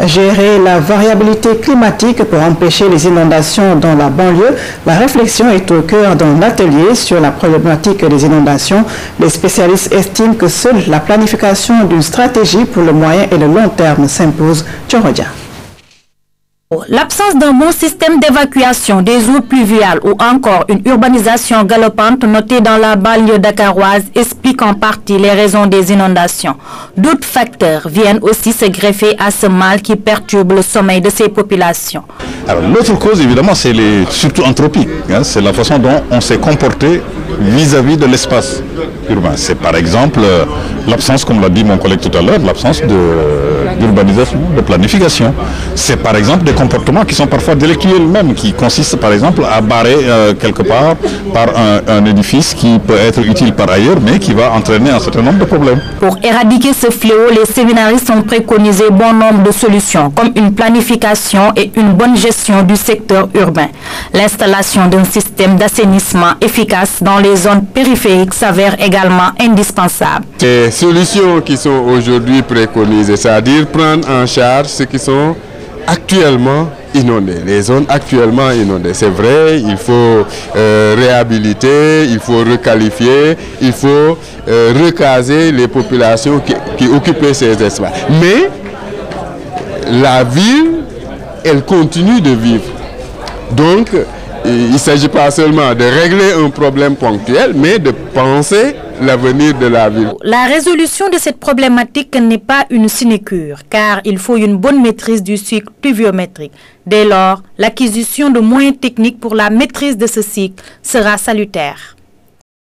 Gérer la variabilité climatique pour empêcher les inondations dans la banlieue. La réflexion est au cœur d'un atelier sur la problématique des inondations. Les spécialistes estiment que seule la planification d'une stratégie pour le moyen et le long terme s'impose. Tchorodia. L'absence d'un bon système d'évacuation des eaux pluviales ou encore une urbanisation galopante notée dans la banlieue dakaroise explique en partie les raisons des inondations. D'autres facteurs viennent aussi se greffer à ce mal qui perturbe le sommeil de ces populations. L'autre cause, évidemment, c'est surtout anthropique. C'est la façon dont on s'est comporté vis-à-vis de l'espace urbain. C'est par exemple l'absence, comme l'a dit mon collègue tout à l'heure, l'absence d'urbanisation, de planification. C'est par exemple des comportements qui sont parfois délictuels même, qui consistent par exemple à barrer quelque part par un édifice qui peut être utile par ailleurs, mais qui va entraîner un certain nombre de problèmes. Pour éradiquer ce fléau, les séminaristes ont préconisé bon nombre de solutions, comme une planification et une bonne gestion du secteur urbain. L'installation d'un système d'assainissement efficace dans les zones périphériques s'avère également indispensable. Les solutions qui sont aujourd'hui préconisées, c'est-à-dire prendre en charge ceux qui sont actuellement inondés, les zones actuellement inondées. C'est vrai, il faut réhabiliter, il faut requalifier, il faut recaser les populations qui occupaient ces espaces. Mais la ville, elle continue de vivre. Donc, il ne s'agit pas seulement de régler un problème ponctuel, mais de penser l'avenir de la ville. La résolution de cette problématique n'est pas une sinécure, car il faut une bonne maîtrise du cycle pluviométrique. Dès lors, l'acquisition de moyens techniques pour la maîtrise de ce cycle sera salutaire.